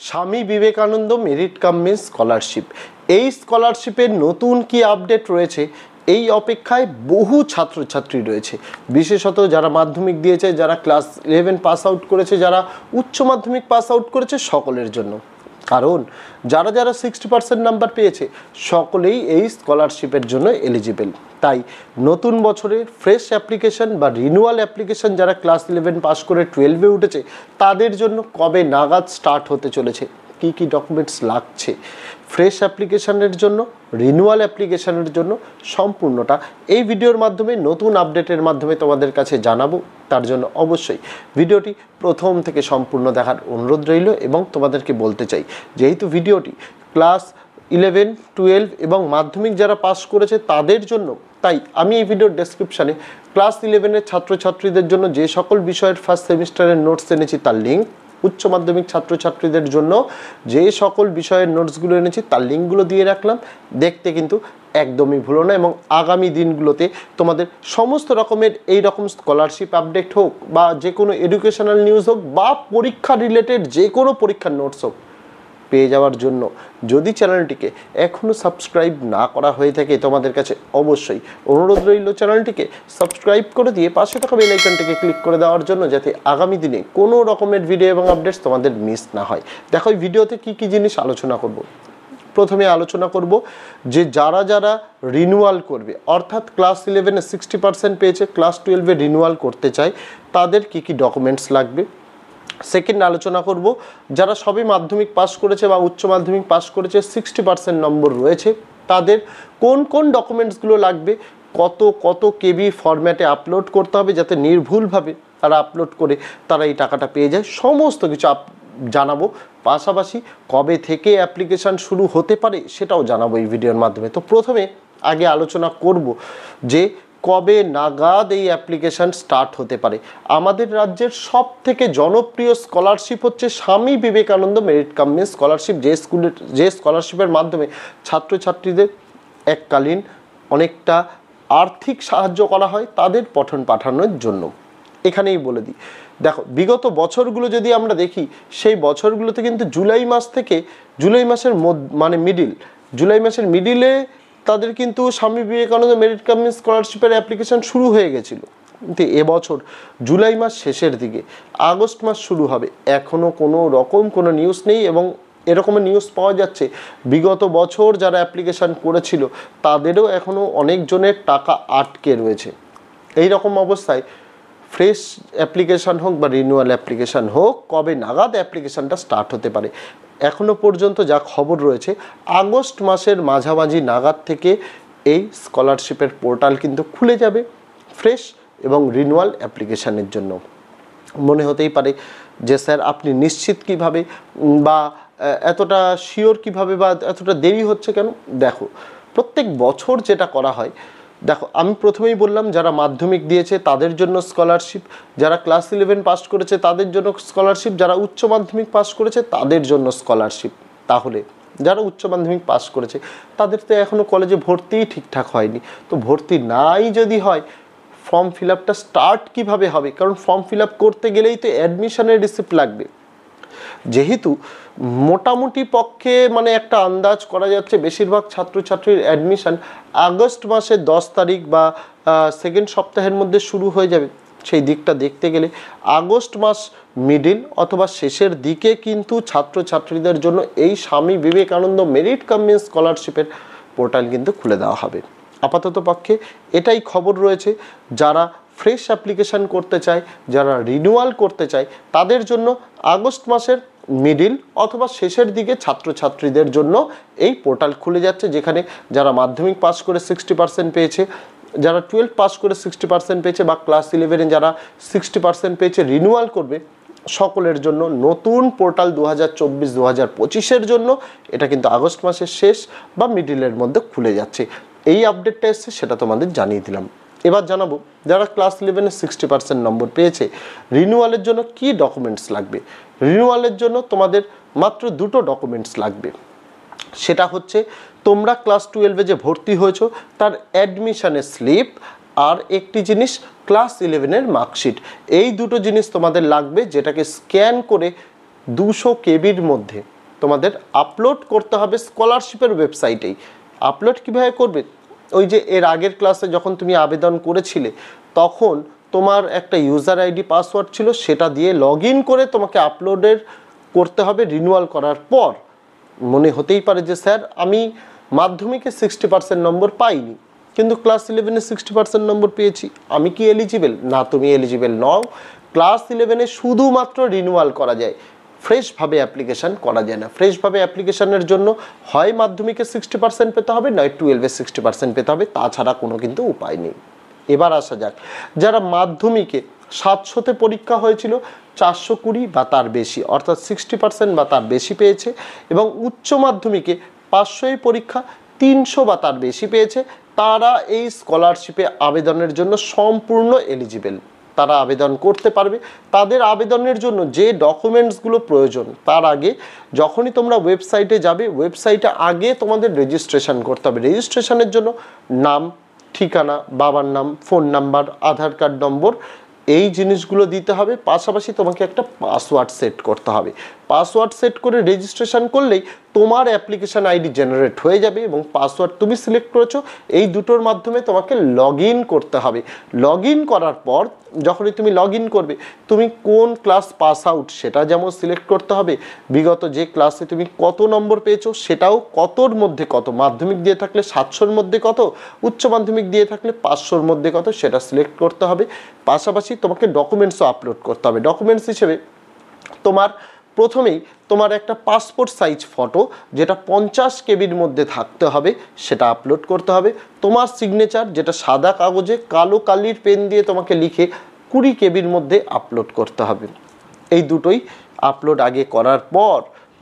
Swami Vivekananda merit cum means scholarship. এই স্কলারশিপের নতুন কি আপডেট রয়েছে এই অপেক্ষায় বহু ছাত্রছাত্রী রয়েছে, বিশেষত যারা মাধ্যমিক দিয়েছে, যারা ক্লাস 11 পাস আউট করেছে, যারা উচ্চ মাধ্যমিক পাস আউট করেছে, সকলের জন্য। কারণ যারা যারা 60% নাম্বার পেয়েছে সকলেই এই স্কলারশিপের জন্য এলিজিবল। তাই নতুন বছরের ফ্রেশ অ্যাপ্লিকেশন বা রিনিউয়াল অ্যাপ্লিকেশন যারা ক্লাস 11 পাস করে 12-এ উঠেছে তাদের জন্য কবে নাগাদ স্টার্ট হতে চলেছে, কি কি ডকুমেন্টস লাগছে ফ্রেশ অ্যাপ্লিকেশনের জন্য, রিনিউয়াল অ্যাপ্লিকেশনের জন্য, সম্পূর্ণটা এই ভিডিওর মাধ্যমে নতুন আপডেটের মাধ্যমে তোমাদের কাছে জানাবো। তার জন্য অবশ্যই ভিডিওটি প্রথম থেকে সম্পূর্ণ দেখার অনুরোধ রইল। এবং তোমাদেরকে বলতে চাই, যেহেতু ভিডিওটি ক্লাস 11, 12 এবং মাধ্যমিক যারা পাস করেছে তাদের জন্য, তাই আমি এই ভিডিওর ডেসক্রিপশানে ক্লাস 11-এর ছাত্রছাত্রীদের জন্য যে সকল বিষয়ের ফার্স্ট সেমিস্টারের নোটস এনেছি তার লিঙ্ক, উচ্চ মাধ্যমিক ছাত্রছাত্রীদের জন্য যে সকল বিষয়ের নোটসগুলো এনেছি তার লিঙ্কগুলো দিয়ে রাখলাম। দেখতে কিন্তু একদমই ভুলো না। এবং আগামী দিনগুলোতে তোমাদের সমস্ত রকমের এই রকম স্কলারশিপ আপডেট হোক বা যে কোনো এডুকেশনাল নিউজ হোক বা পরীক্ষা রিলেটেড যে কোনো পরীক্ষার নোটস হোক পেয়ে যাওয়ার জন্য যদি চ্যানেলটিকে এখনও সাবস্ক্রাইব না করা হয়ে থাকে তোমাদের কাছে অবশ্যই অনুরোধ রইল চ্যানেলটিকে সাবস্ক্রাইব করে দিয়ে পাশে থাকা বেল আইকনটিকে ক্লিক করে দেওয়ার জন্য, যাতে আগামী দিনে কোনো রকমের ভিডিও এবং আপডেটস তোমাদের মিস না হয়। দেখো এই ভিডিওতে কী কী জিনিস আলোচনা করব। প্রথমে আলোচনা করব যে যারা যারা রিনিউয়াল করবে, অর্থাৎ ক্লাস 11-এ 60% পেয়েছে, ক্লাস 12-এ রিনিউয়াল করতে চায় তাদের কি কি ডকুমেন্টস লাগবে। সেকেন্ড আলোচনা করব যারা সবে মাধ্যমিক পাস করেছে বা উচ্চ মাধ্যমিক পাস করেছে, 60% নম্বর রয়েছে, তাদের কোন কোন ডকুমেন্টসগুলো লাগবে, কত কত কেবি ফরম্যাটে আপলোড করতে হবে যাতে নির্ভুলভাবে তারা আপলোড করে তারা এই টাকাটা পেয়ে যায়, সমস্ত কিছু জানাবো। পাশাপাশি কবে থেকে অ্যাপ্লিকেশান শুরু হতে পারে সেটাও জানাবো এই ভিডিওর মাধ্যমে। তো প্রথমে আগে আলোচনা করব যে কবে নাগাদ এই অ্যাপ্লিকেশান স্টার্ট হতে পারে। আমাদের রাজ্যের সব থেকে জনপ্রিয় স্কলারশিপ হচ্ছে Swami Vivekananda merit cum means scholarship, যে স্কলারশিপের মাধ্যমে ছাত্রছাত্রীদের এককালীন অনেকটা আর্থিক সাহায্য করা হয় তাদের পঠন পাঠানোর জন্য। এখানেই বলে দিই, দেখো বিগত বছরগুলো যদি আমরা দেখি, সেই বছরগুলোতে কিন্তু জুলাই মাসের জুলাই মাসের মিডিলে তাদের কিন্তু Swami Vivekananda merit cum means স্কলারশিপের অ্যাপ্লিকেশান শুরু হয়ে গেছিলো। কিন্তু এবছর জুলাই মাস শেষের দিকে আগস্ট মাস শুরু হবে, এখনও কোনো রকম কোনো নিউজ নেই। এবং এরকমের নিউজ পাওয়া যাচ্ছে বিগত বছর যারা অ্যাপ্লিকেশান করেছিল তাদেরও এখনও অনেকজনের টাকা আটকে রয়েছে। এই রকম অবস্থায় ফ্রেশ অ্যাপ্লিকেশান হোক বা রিনিউয়াল অ্যাপ্লিকেশান হোক, কবে নাগাদ অ্যাপ্লিকেশানটা স্টার্ট হতে পারে। এখনও পর্যন্ত যা খবর রয়েছে আগস্ট মাসের মাঝামাঝি নাগাদ থেকে এই স্কলারশিপের পোর্টাল কিন্তু খুলে যাবে ফ্রেশ এবং রিনিউয়াল অ্যাপ্লিকেশানের জন্য। মনে হতেই পারে যে স্যার আপনি নিশ্চিত কিভাবে বা এতটা শিওর কিভাবে বা এতটা দেরি হচ্ছে কেন? দেখো প্রত্যেক বছর যেটা করা হয়, দেখো আমি প্রথমেই বললাম যারা মাধ্যমিক দিয়েছে তাদের জন্য স্কলারশিপ, যারা ক্লাস 11 পাস করেছে তাদের জন্য স্কলারশিপ, যারা উচ্চ মাধ্যমিক পাস করেছে তাদের জন্য স্কলারশিপ। তাহলে যারা উচ্চ মাধ্যমিক পাস করেছে তাদের তো এখনও কলেজে ভর্তিই ঠিকঠাক হয়নি, তো ভর্তি নাই যদি হয় ফর্ম ফিল আপটা স্টার্ট কীভাবে হবে? কারণ ফর্ম ফিল আপ করতে গেলেই তো অ্যাডমিশনের রিসিপ্ট লাগবে। যেহেতু মোটামুটি পক্ষে একটা আন্দাজ করা যাচ্ছে বেশিরভাগ ছাত্রছাত্রীর অ্যাডমিশান আগস্ট মাসের 10 তারিখ বা সেকেন্ড সপ্তাহের মধ্যে শুরু হয়ে যাবে, সেই দিকটা দেখতে গেলে আগস্ট মাস মিডিল অথবা শেষের দিকে কিন্তু ছাত্রছাত্রীদের জন্য এই Swami Vivekananda merit cum means স্কলারশিপের পোর্টাল কিন্তু খুলে দেওয়া হবে। আপাতত পক্ষে এটাই খবর রয়েছে। যারা ফ্রেশ অ্যাপ্লিকেশান করতে চায়, যারা রিনিউয়াল করতে চায় তাদের জন্য আগস্ট মাসের মিডিল অথবা শেষের দিকে ছাত্রছাত্রীদের জন্য এই পোর্টাল খুলে যাচ্ছে, যেখানে যারা মাধ্যমিক পাস করে 60% পেয়েছে, যারা 12 পাস করে 60% পেয়েছে বা ক্লাস 11-এ যারা 60% পেয়েছে রিনিউয়াল করবে, সকলের জন্য নতুন পোর্টাল 2024-2025-এর জন্য এটা কিন্তু আগস্ট মাসের শেষ বা মিডিলের মধ্যে খুলে যাচ্ছে। এই আপডেটটা এসছে, সেটা তোমাদের জানিয়ে দিলাম। এবার জানাবো যারা ক্লাস 11-এ 60% নম্বর পেয়েছে রিনিউয়ালের জন্য কি ডকুমেন্টস লাগবে। রিনিউয়ালের জন্য তোমাদের মাত্র দুটো ডকুমেন্টস লাগবে। সেটা হচ্ছে তোমরা ক্লাস 12-এ যে ভর্তি হয়েছো তার অ্যাডমিশনের স্লিপ আর একটি জিনিস ক্লাস 11-এর মার্কশিট। এই দুটো জিনিস তোমাদের লাগবে, যেটাকে স্ক্যান করে 200 কেবির মধ্যে তোমাদের আপলোড করতে হবে স্কলারশিপের ওয়েবসাইটেই। আপলোড কীভাবে করবে, ওই যে এর আগের ক্লাসে যখন তুমি আবেদন করেছিলে তখন তোমার একটা ইউজার আইডি পাসওয়ার্ড ছিল, সেটা দিয়ে লগ ইন করে তোমাকে আপলোডের করতে হবে। রিনিউয়াল করার পর মনে হতেই পারে যে স্যার আমি মাধ্যমিকে 60% নম্বর পাইনি, কিন্তু ক্লাস 11-এ 60% নম্বর পেয়েছি, আমি কি এলিজিবল? না, তুমি এলিজিবল নও। ক্লাস 11-এ শুধুমাত্র রিনিউয়াল করা যায়, ফ্রেশভাবে অ্যাপ্লিকেশান করা যায় না। ফ্রেশভাবে অ্যাপ্লিকেশানের জন্য হয় মাধ্যমিকে 60% পেতে হবে, নয় 12-এ 60% পেতে হবে, তাছাড়া কোনো কিন্তু উপায় নেই। এবার আসা যাক, যারা মাধ্যমিকে 700-তে পরীক্ষা হয়েছিল, 420 বা তার বেশি অর্থাৎ 60% বা তার বেশি পেয়েছে, এবং উচ্চ মাধ্যমিকে 500-এই পরীক্ষা 300 বা তার বেশি পেয়েছে, তারা এই স্কলারশিপে আবেদনের জন্য সম্পূর্ণ এলিজিবল। তারা আবেদন করতে পারবে। তাদের আবেদনের জন্য যে ডকুমেন্টসগুলো প্রয়োজন, তার আগে যখনই তোমরা ওয়েবসাইটে যাবে, ওয়েবসাইটে আগে তোমাদের রেজিস্ট্রেশন করতে হবে। রেজিস্ট্রেশনের জন্য নাম, ঠিকানা, বাবার নাম, ফোন নাম্বার, আধার কার্ড নম্বর, এই জিনিসগুলো দিতে হবে। পাশাপাশি তোমাকে একটা পাসওয়ার্ড সেট করতে হবে। পাসওয়ার্ড সেট করে রেজিস্ট্রেশন করলেই তোমার অ্যাপ্লিকেশান আইডি জেনারেট হয়ে যাবে, এবং পাসওয়ার্ড তুমি সিলেক্ট করেছো, এই দুটোর মাধ্যমে তোমাকে লগ ইন করতে হবে। লগ ইন করার পর যখনই তুমি লগ ইন করবে, তুমি কোন ক্লাস পাস আউট সেটা যেমন সিলেক্ট করতে হবে, বিগত যে ক্লাসে তুমি কত নম্বর পেয়েছো সেটাও, কতর মধ্যে কত, মাধ্যমিক দিয়ে থাকলে 700-র মধ্যে কত, উচ্চ মাধ্যমিক দিয়ে থাকলে 500-র মধ্যে কত, সেটা সিলেক্ট করতে হবে। পাশাপাশি তোমাকে ডকুমেন্টসও আপলোড করতে হবে। ডকুমেন্টস হিসেবে তোমার প্রথমেই তোমার একটা পাসপোর্ট সাইজ ফটো, যেটা 50 কেবির মধ্যে থাকতে হবে, সেটা আপলোড করতে হবে। তোমার সিগনেচার, যেটা সাদা কাগজে কালো কালির পেন দিয়ে তোমাকে লিখে 20 কেবির মধ্যে আপলোড করতে হবে। এই দুটোই আপলোড আগে করার পর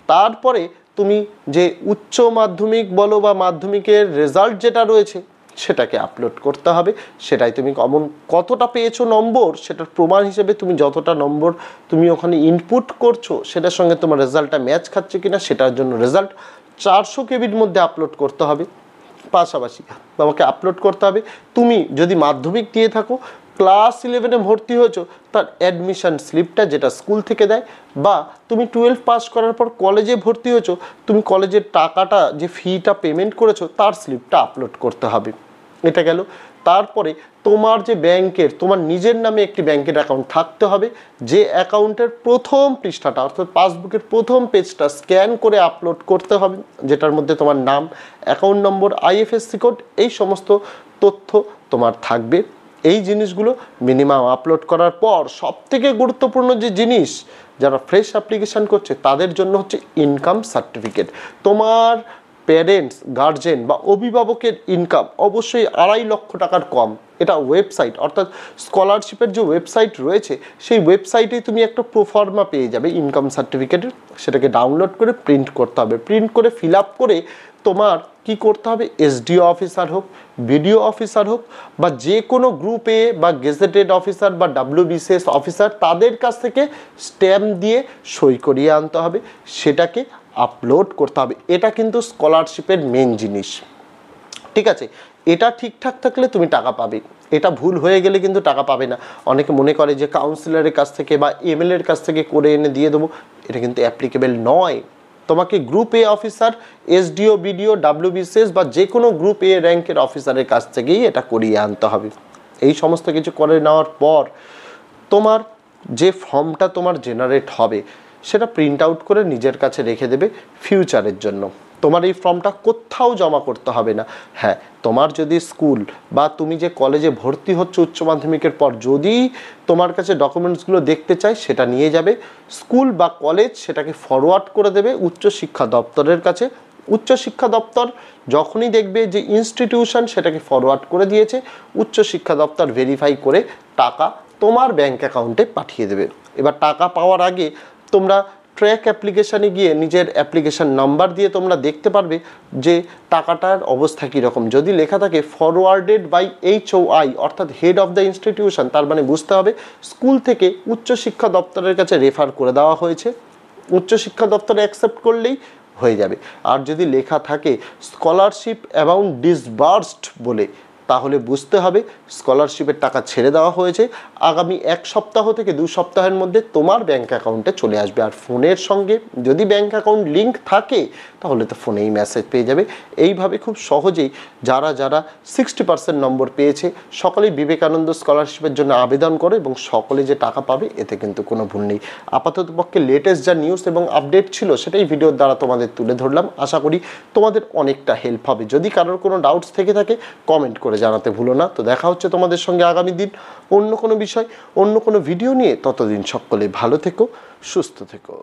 তারপরে তুমি যে উচ্চ মাধ্যমিক বলো বা মাধ্যমিকের রেজাল্ট যেটা রয়েছে সেটাকে আপলোড করতে হবে। সেটাই তুমি কতটা পেয়েছো নম্বর, সেটার প্রমাণ হিসেবে তুমি যতটা নম্বর তুমি ওখানে ইনপুট করছো সেটার সঙ্গে তোমার রেজাল্টটা ম্যাচ খাচ্ছে কিনা, সেটার জন্য রেজাল্ট 400 কেবির মধ্যে আপলোড করতে হবে। পাশাপাশি তোমাকে আপলোড করতে হবে তুমি যদি মাধ্যমিক দিয়ে থাকো, ক্লাস 11-এ ভর্তি হয়েছো, তার অ্যাডমিশন স্লিপটা, যেটা স্কুল থেকে দেয়, বা তুমি 12 পাস করার পর কলেজে ভর্তি হয়েছো, তুমি কলেজের টাকাটা যে ফিটা পেমেন্ট করেছো তার স্লিপটা আপলোড করতে হবে। এটা গেল। তারপরে তোমার যে ব্যাংকের, তোমার নিজের নামে একটি ব্যাংকের অ্যাকাউন্ট থাকতে হবে, যে অ্যাকাউন্টের প্রথম পৃষ্ঠাটা অর্থাৎ পাসবুকের প্রথম পেজটা স্ক্যান করে আপলোড করতে হবে, যেটার মধ্যে তোমার নাম, অ্যাকাউন্ট নম্বর, আইএফএসসি কোড, এই সমস্ত তথ্য তোমার থাকবে। এই জিনিসগুলো মিনিমাম আপলোড করার পর সবথেকে গুরুত্বপূর্ণ যে জিনিস, যারা ফ্রেশ অ্যাপ্লিকেশান করছে তাদের জন্য হচ্ছে ইনকাম সার্টিফিকেট। তোমার প্যারেন্টস, গার্জেন বা অভিভাবকের ইনকাম অবশ্যই 2.5 লক্ষ টাকার কম। এটা ওয়েবসাইট অর্থাৎ স্কলারশিপের যে ওয়েবসাইট রয়েছে সেই ওয়েবসাইটে তুমি একটা প্রোফর্মা পেয়ে যাবে ইনকাম সার্টিফিকেটের, সেটাকে ডাউনলোড করে প্রিন্ট করতে হবে। প্রিন্ট করে ফিল আপ করে তোমার কি করতে হবে, এসডিও অফিসার হোক, বিডিও অফিসার হোক, বা যে কোনো গ্রুপ এ বা গেজেটেড অফিসার বা WBCS অফিসার, তাদের কাছ থেকে স্ট্যাম্প দিয়ে সই করিয়ে আনতে হবে, সেটাকে আপলোড করতে হবে। এটা কিন্তু স্কলারশিপের মেন জিনিস, ঠিক আছে? এটা ঠিকঠাক থাকলে তুমি টাকা পাবে, এটা ভুল হয়ে গেলে কিন্তু টাকা পাবে না। অনেকে মনে করে যে কাউন্সিলরের কাছ থেকে বা এমএলএর কাছ থেকে করে এনে দিয়ে দেবো, এটা কিন্তু অ্যাপ্লিকেবল নয়। তোমাকে গ্রুপ এ অফিসার, এসডিও, বিডিও, WBCS বা যে কোনো গ্রুপ এ র্যাঙ্কের অফিসারের কাছ থেকেই এটা করিয়ে আনতে হবে। এই সমস্ত কিছু করে নেওয়ার পর তোমার যে ফর্মটা তোমার জেনারেট হবে সেটা প্রিন্ট আউট করে নিজের কাছে রেখে দেবে ফিউচারের জন্য। তোমার এই ফর্মটা কোথাও জমা করতে হবে না। হ্যাঁ, তোমার যদি স্কুল বা তুমি যে কলেজে ভর্তি হচ্ছে উচ্চ মাধ্যমিকের পর, যদি তোমার কাছে ডকুমেন্টসগুলো দেখতে চাই, সেটা নিয়ে যাবে স্কুল বা কলেজ, সেটাকে ফরওয়ার্ড করে দেবে উচ্চশিক্ষা দপ্তরের কাছে। উচ্চশিক্ষা দপ্তর যখনই দেখবে যে ইনস্টিটিউশন সেটাকে ফরওয়ার্ড করে দিয়েছে, উচ্চশিক্ষা দপ্তর ভেরিফাই করে টাকা তোমার ব্যাংক অ্যাকাউন্টে পাঠিয়ে দেবে। এবার টাকা পাওয়ার আগে তোমরা ট্র্যাক অ্যাপ্লিকেশানে গিয়ে নিজের অ্যাপ্লিকেশান নাম্বার দিয়ে তোমরা দেখতে পারবে যে টাকাটার অবস্থা কীরকম। যদি লেখা থাকে ফরওয়ার্ডেড বাই HOI অর্থাৎ হেড অফ দ্য ইনস্টিটিউশন, তার মানে বুঝতে হবে স্কুল থেকে উচ্চশিক্ষা দপ্তরের কাছে রেফার করে দেওয়া হয়েছে, উচ্চশিক্ষা দপ্তরে অ্যাকসেপ্ট করলেই হয়ে যাবে। আর যদি লেখা থাকে স্কলারশিপ অ্যামাউন্ট ডিসবার্সড বলে, তাহলে বুঝতে হবে স্কলারশিপের টাকা ছেড়ে দেওয়া হয়েছে, আগামী 1 সপ্তাহ থেকে 2 সপ্তাহের মধ্যে তোমার ব্যাঙ্ক অ্যাকাউন্টে চলে আসবে। আর ফোনের সঙ্গে যদি ব্যাঙ্ক অ্যাকাউন্ট লিঙ্ক থাকে তাহলে তো ফোনেই মেসেজ পেয়ে যাবে। এইভাবে খুব সহজেই যারা 60% নম্বর পেয়েছে সকলেই বিবেকানন্দ স্কলারশিপের জন্য আবেদন করে এবং সকলে যে টাকা পাবে এতে কিন্তু কোনো ভুল নেই। আপাতত পক্ষে লেটেস্ট যা নিউজ এবং আপডেট ছিল সেটাই ভিডিওর দ্বারা তোমাদের তুলে ধরলাম। আশা করি তোমাদের অনেকটা হেল্প হবে। যদি কারোর কোনো ডাউটস থেকে থাকে কমেন্ট করে জানাতে ভুলো না। তো দেখা হচ্ছে তোমাদের সঙ্গে আগামী দিন অন্য কোনো বিষয়, অন্য কোনো ভিডিও নিয়ে। ততদিন সকলে ভালো থেকো, সুস্থ থেকো।